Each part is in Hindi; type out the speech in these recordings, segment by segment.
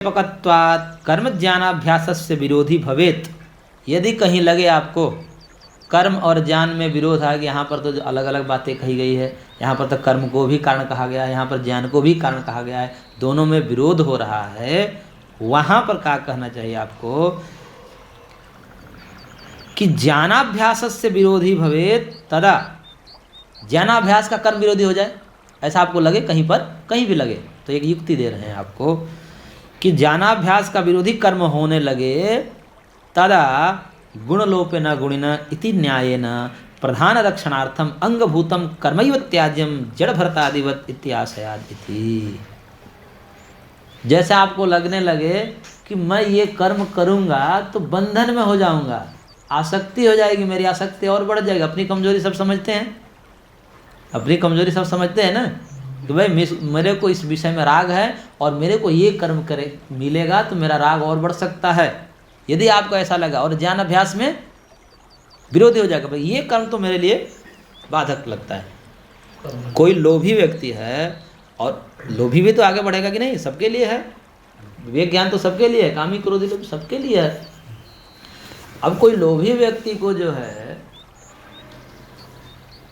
पकत्वात् कर्म ज्ञानाभ्यासस्य विरोधी भवेत। यदि कहीं लगे आपको कर्म और ज्ञान में विरोध आ गया, यहाँ पर तो अलग अलग बातें कही गई है, यहाँ पर तो कर्म को भी कारण कहा गया है, यहाँ पर ज्ञान को भी कारण कहा गया है, दोनों में विरोध हो रहा है, वहाँ पर क्या कहना चाहिए आपको कि ज्ञानाभ्यासस्य विरोधी भवेत तदा, ज्ञानाभ्यास का कर्म विरोधी हो जाए, ऐसा आपको लगे कहीं पर, कहीं भी लगे तो एक युक्ति दे रहे हैं आपको कि ज्ञानाभ्यास का विरोधी कर्म होने लगे तदा गुणलोपेन गुणिन इति न्यायेन प्रधान रक्षणार्थम अंगभूतम कर्मैव त्याज्यम जड़ भरतादिवत इत्याशयाद इति। जैसे आपको लगने लगे कि मैं ये कर्म करूँगा तो बंधन में हो जाऊँगा, आसक्ति हो जाएगी, मेरी आसक्ति और बढ़ जाएगी। अपनी कमजोरी सब समझते हैं, अपनी कमजोरी सब समझते हैं ना कि भाई मेरे को इस विषय में राग है और मेरे को ये कर्म करे मिलेगा तो मेरा राग और बढ़ सकता है। यदि आपको ऐसा लगा और ज्ञान अभ्यास में विरोधी हो जाएगा, भाई ये कर्म तो मेरे लिए बाधक लगता है। कोई लोभी व्यक्ति है और लोभी भी तो आगे बढ़ेगा कि नहीं, सबके लिए है, विवेक ज्ञान तो सबके लिए है, कामी क्रोधी लोभ सबके लिए है। अब कोई लोभी व्यक्ति को जो है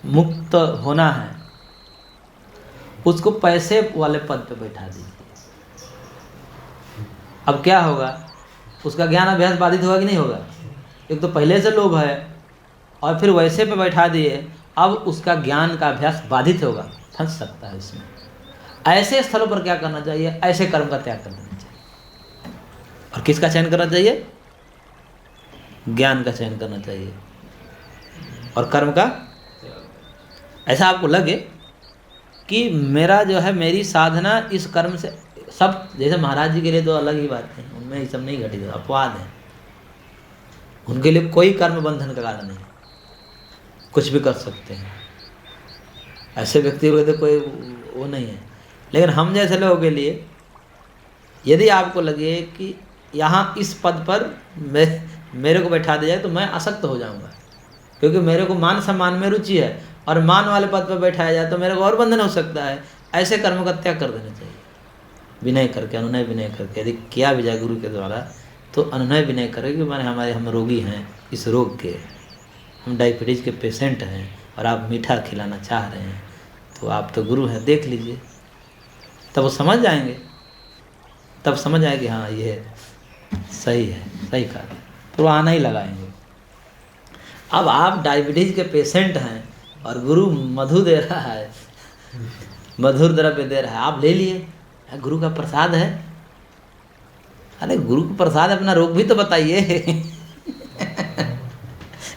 मुक्त होना है, उसको पैसे वाले पद पे बैठा दीजिए। अब क्या होगा, उसका ज्ञान अभ्यास बाधित होगा कि नहीं होगा? एक तो पहले से लोभ है और फिर वैसे पे बैठा दिए, अब उसका ज्ञान का अभ्यास बाधित होगा, फंस सकता है इसमें। ऐसे स्थलों पर क्या करना चाहिए? ऐसे कर्म का त्याग कर देना चाहिए। और किसका चयन करना चाहिए? ज्ञान का चयन करना चाहिए। और कर्म का ऐसा आपको लगे कि मेरा जो है, मेरी साधना इस कर्म से, सब जैसे महाराज जी के लिए तो अलग ही बात है, उनमें ये सब नहीं घटित, अपवाद है, उनके लिए कोई कर्म बंधन का कारण नहीं, कुछ भी कर सकते हैं, ऐसे व्यक्ति को तो कोई वो नहीं है। लेकिन हम जैसे लोगों के लिए यदि आपको लगे कि यहाँ इस पद पर मेरे को बैठा दिया जाए तो मैं आसक्त हो जाऊँगा, क्योंकि मेरे को मान सम्मान में रुचि है, और मान वाले पद पर बैठाया जाए तो मेरे को और बंधन हो सकता है, ऐसे कर्मों का त्याग कर देना चाहिए। विनय करके, अनुनय विनय करके यदि किया भी जाए गुरु के द्वारा, तो अनुनय विनय करें कि मैंने हम रोगी हैं, इस रोग के, हम डायबिटीज़ के पेशेंट हैं और आप मीठा खिलाना चाह रहे हैं, तो आप तो गुरु हैं, देख लीजिए। तब वो समझ जाएंगे, तब समझ आएगी हाँ ये सही है, सही कहा, तो वो आना ही लगाएंगे। अब आप डायबिटीज़ के पेशेंट हैं और गुरु मधु दे रहा है, मधुर द्रव्य दे रहा है, आप ले लिए, गुरु का प्रसाद है। अरे गुरु का प्रसाद, अपना रोग भी तो बताइए।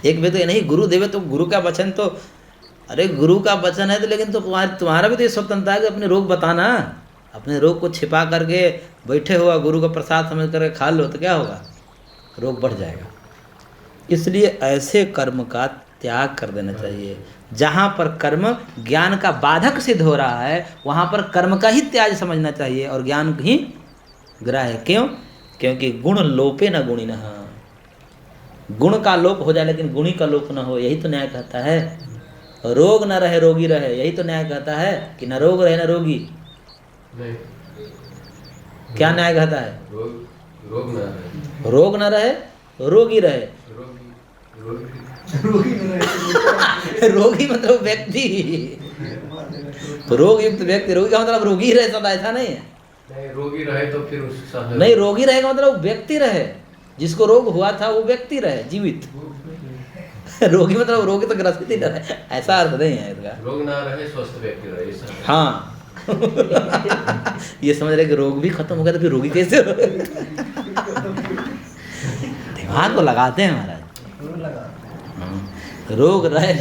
एक भी तो ये नहीं, गुरु देवे तो गुरु का वचन तो, अरे गुरु का वचन है तो, लेकिन तो तुम्हारा भी तो ये स्वतंत्रता है कि अपने रोग बताना। अपने रोग को छिपा करके बैठे हुआ गुरु का प्रसाद समझ करके खा लो तो क्या होगा? रोग बढ़ जाएगा। इसलिए ऐसे कर्म का त्याग कर देना चाहिए। जहाँ पर कर्म ज्ञान का बाधक सिद्ध हो रहा है, वहाँ पर कर्म का ही त्याग समझना चाहिए और ज्ञान ही ग्राह्य। क्यों? क्योंकि गुण लोपे न गुणिनः, गुण का लोप हो जाए लेकिन गुणी का लोप न हो, यही तो न्याय कहता है। रोग न रहे रोगी रहे, यही तो न्याय कहता है कि न रोग रहे न रोगी। क्या न्याय कहता है? रोग न रहे रोगी रहे। रोगी मतलब व्यक्ति, रोग युक्त व्यक्ति, रोगी का मतलब रोगी रहे सदा, ऐसा नहीं है। नहीं, रोगी रहे तो फिर उसका नहीं, रोगी रहेगा मतलब व्यक्ति रहे, जिसको रोग हुआ था वो व्यक्ति रहे, जीवित। रोगी मतलब रोगी तो ग्रसित ही न रहे, ऐसा अर्थ नहीं है इसका। रोग ना रहे, स्वस्थ व्यक्ति रहे। हाँ। ये समझ रहे कि रोग भी खत्म हो गया तो फिर रोगी कैसे हो? दिमाग को लगाते हैं महाराज। रोग रहे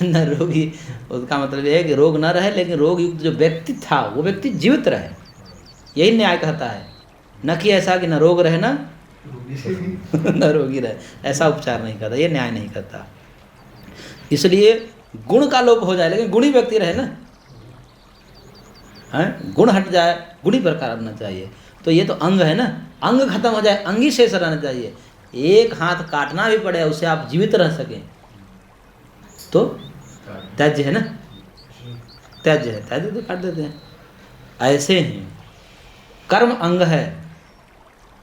न रोगी, उसका मतलब यह है कि रोग न रहे लेकिन रोग युक्त जो व्यक्ति था वो व्यक्ति जीवित रहे, यही न्याय कहता है। न कि ऐसा कि न रोग रहे न न रोगी रहे, ऐसा उपचार नहीं करता, ये न्याय नहीं करता। इसलिए गुण का लोप हो जाए लेकिन गुणी व्यक्ति रहे ना, है गुण हट जाए, गुणी प्रकार रहना चाहिए। तो ये तो अंग है ना, अंग खत्म हो जाए, अंग ही शेष रहना चाहिए। एक हाथ काटना भी पड़े उससे आप जीवित रह सकें तो त्याज्य है ना, त्याज्य है, त्याज्य तो काट देते हैं। ऐसे ही कर्म अंग है,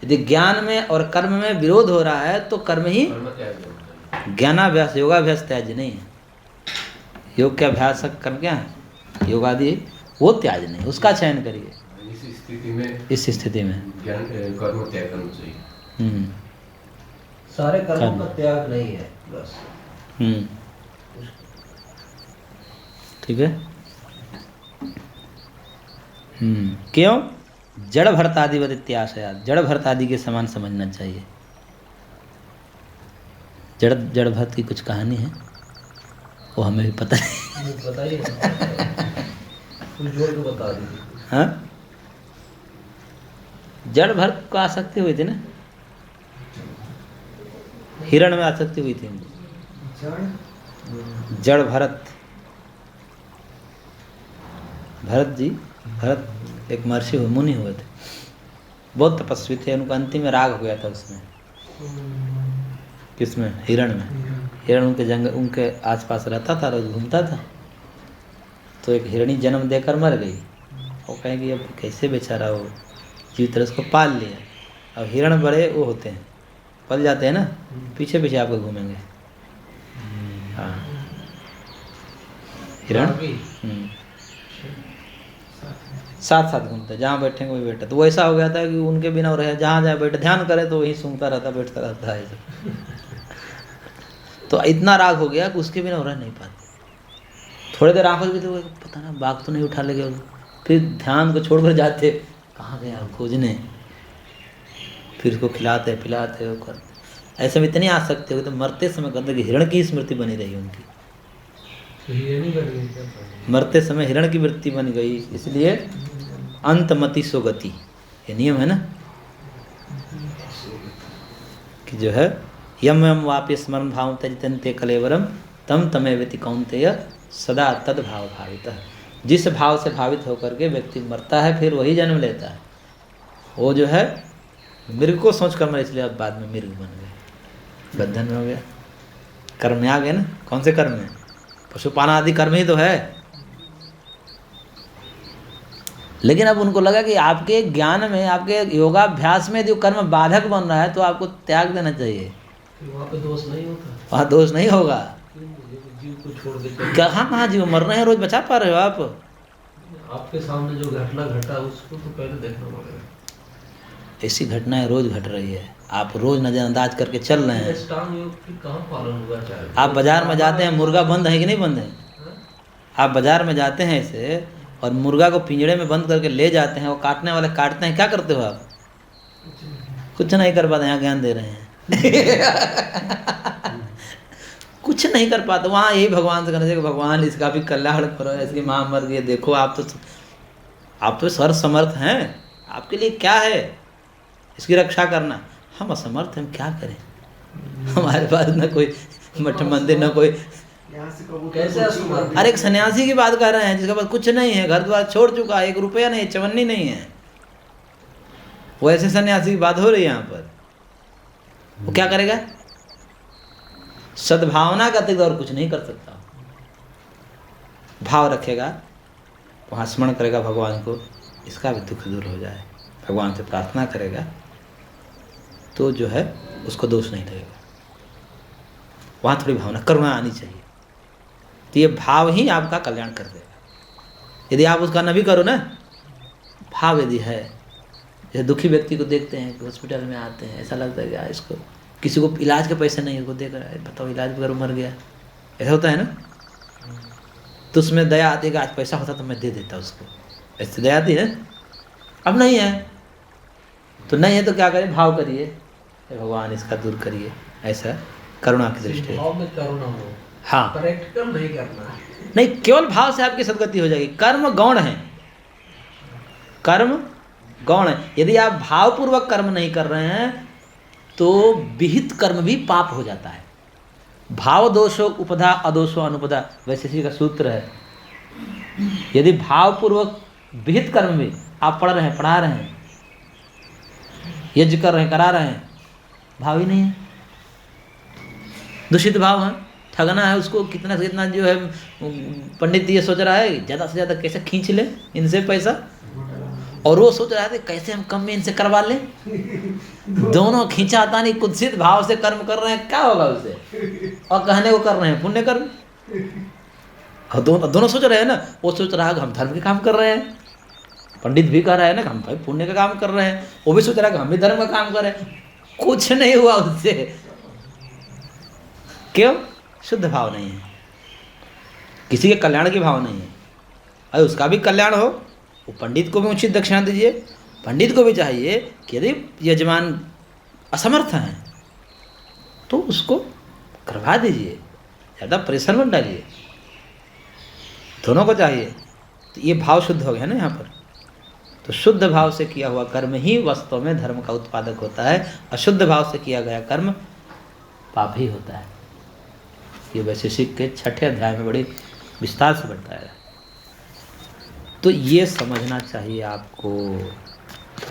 यदि ज्ञान में और कर्म में विरोध हो रहा है तो कर्म ही कर्म त्याग करना चाहिए। ज्ञानाभ्यास योगाभ्यास त्याज्य नहीं है। योग के अभ्यास कर्म क्या है, योगादि, वो त्याज नहीं, उसका चयन करिए। इस स्थिति में ज्ञान कर्म त्याग करना चाहिए। सारे कर्मों का त्याग नहीं है बस। ठीक है। क्यों? जड़ भरतादि वद इत्याशया, जड़ भरतादि के समान समझना चाहिए। जड़ भरत की कुछ कहानी है, वो हमें भी पता नहीं। बताइए, कुछ जोड़ के बता दीजिए। हाँ, जड़ भरत को आसक्ति हुई थी ना, हिरण में आसक्ति हुई थी। जड़ भरत, भरत जी, भरत एक महर्षि हुए, मुनि हुए थे, बहुत तपस्वी थे। उनका अंतिम में राग हो गया था उसमें। किसमें? हिरण में। हिरण उनके जंगल, उनके आसपास रहता था, रोज घूमता था। तो एक हिरणी जन्म देकर मर गई। वो कहेंगे अब कैसे बेचारा वो जीव तरह उसको पाल लिया। अब हिरण बड़े वो होते हैं, पल जाते हैं ना, पीछे पीछे आपको घूमेंगे। हाँ, हिरण साथ साथ घूमते, जहाँ बैठेंगे वही बैठे। तो वो ऐसा हो गया था कि उनके बिना वो रहे, जहाँ जहाँ बैठे ध्यान करे तो वही सूंघता रहता, बैठता रहता है। तो इतना राग हो गया कि उसके बिना वो रह नहीं पाते। थोड़ी देर आंखों भी तो पता ना बाघ तो नहीं उठा ले गया, फिर ध्यान को छोड़कर जाते, कहाँ गया खोजने, फिर उसको खिलाते पिलाते वो करते। ऐसे में इतनी आसक्ति हो गई तो मरते समय कहते कि हिरण की स्मृति बनी रही उनकी। मरते समय हिरण की वृत्ति बन गई, इसलिए अंतमति सुगति, ये नियम है ना कि जो है यम यम वापि स्मरण भाव त्यजते कलेवरम तम तमेवेति कौन्तेय सदा तद भाव भावितः। जिस भाव से भावित होकर के व्यक्ति मरता है फिर वही जन्म लेता है। वो जो है मृग को सोच कर मरे, इसलिए अब बाद में मृग बन गए, बंधन में हो गया, कर्म में आ गए ना। कौन से कर्म में? पशुपालन आदि कर्म ही तो है। लेकिन अब उनको लगा कि आपके ज्ञान में, आपके योगाभ्यास में जो कर्म बाधक बन रहा है तो आपको त्याग देना चाहिए। वहाँ पे दोष नहीं होता, वहाँ दोष नहीं होगा। जीव को छोड़ के कहाँ जीव मर रहे हैं, रोज बचा पा रहे हो आप? आपके सामने जो घटना घटा उसको तो पहले देखना पड़ेगा। ऐसी घटनाएं रोज घट रही है, आप रोज नजरअंदाज करके चल रहे हैं। अष्टांग योग की कहाँ पालन हुआ चाहे? आप बाजार में जाते हैं, मुर्गा बंद है कि नहीं बंद है? आप बाजार में जाते हैं ऐसे और मुर्गा को पिंजड़े में बंद करके ले जाते हैं, वो काटने वाले काटते हैं, क्या करते हो आप? कुछ नहीं कर पाते। यहाँ ज्ञान दे रहे हैं। कुछ नहीं कर पाते। वहाँ यही भगवान से कहना चाहिए, भगवान इसका भी कल्याण करो, इसकी माँ मर गई, देखो आप तो सर्व समर्थ हैं, आपके लिए क्या है इसकी रक्षा करना। हम असमर्थ हैं, हम क्या करें? हमारे पास न कोई मठ मंदिर, न कोई। कैसे असमर्थ? अरे एक सन्यासी की बात कर रहे हैं जिसके पास कुछ नहीं है, घर द्वार छोड़ चुका है, 1 रुपया नहीं, चवन्नी नहीं है, वो ऐसे सन्यासी की बात हो रही है यहाँ पर। वो क्या करेगा? सद्भावना का अतिरिक्त और कुछ नहीं कर सकता। भाव रखेगा, वहाँ स्मरण करेगा भगवान को, इसका भी दुख दूर हो जाए, भगवान से प्रार्थना करेगा, तो जो है उसको दोष नहीं लगेगा। वहाँ थोड़ी भावना, करुणा आनी चाहिए। तो ये भाव ही आपका कल्याण कर देगा। यदि आप उसका न भी करो ना, भाव यदि है, जैसे दुखी व्यक्ति को देखते हैं कि हॉस्पिटल में आते हैं, ऐसा लगता है कि इसको, किसी को इलाज के पैसे नहीं, उसको देख रहा है, बताओ इलाज वगैरह मर गया, ऐसा होता है ना। तो उसमें दया आती है कि आज पैसा होता तो मैं दे देता उसको, ऐसे दया आती है। अब नहीं है तो नहीं है तो क्या करें? भाव करिए, भगवान इसका दूर करिए, ऐसा करुणा की दृष्टि। भाव में करुणा हो। हाँ, प्रैक्टिकल नहीं करना है। नहीं, केवल भाव से आपकी सदगति हो जाएगी। कर्म गौण है, कर्म गौण है। यदि आप भावपूर्वक कर्म नहीं कर रहे हैं तो विहित कर्म भी पाप हो जाता है। भाव दोषो उपधा अदोषो अनुपधा, वैशेषिक का सूत्र है। यदि भावपूर्वक विहित कर्म भी आप पढ़ रहे हैं, पढ़ा रहे हैं, यज्ञ कर रहे हैं, करा रहे हैं, भाव ही नहीं है, दूषित भाव है, ठगना है उसको, कितना से कितना जो है पंडित ये सोच रहा है ज़्यादा से ज़्यादा कैसे खींच ले इनसे पैसा, और वो सोच रहा था कैसे हम कम में इनसे करवा लें। दोनों खींचाता नहीं कुत्सित भाव से कर्म कर रहे हैं, क्या होगा उससे, और कहने को कर रहे हैं पुण्य कर्म। और दोनों सोच रहे हैं ना, वो सोच रहा है कि हम धर्म के काम कर रहे हैं, पंडित भी कह रहा है ना कि हम भाई पुण्य का काम कर रहे हैं, वो भी सोच रहा है कि हम भी धर्म का काम कर रहे हैं। कुछ नहीं हुआ उससे। क्यों? शुद्ध भाव नहीं है, किसी के कल्याण की भाव नहीं है। अरे उसका भी कल्याण हो, वो पंडित को भी उचित दक्षिणा दीजिए। पंडित को भी चाहिए कि यदि यजमान असमर्थ हैं तो उसको करवा दीजिए, ज़्यादा प्रेशर मत डालिए। दोनों को चाहिए। तो ये भाव शुद्ध हो गया ना यहाँ पर। तो शुद्ध भाव से किया हुआ कर्म ही वास्तव में धर्म का उत्पादक होता है, अशुद्ध भाव से किया गया कर्म पाप ही होता है। ये वैशेषिक के 6ठे अध्याय में बड़ी विस्तार से बताया है। तो ये समझना चाहिए आपको।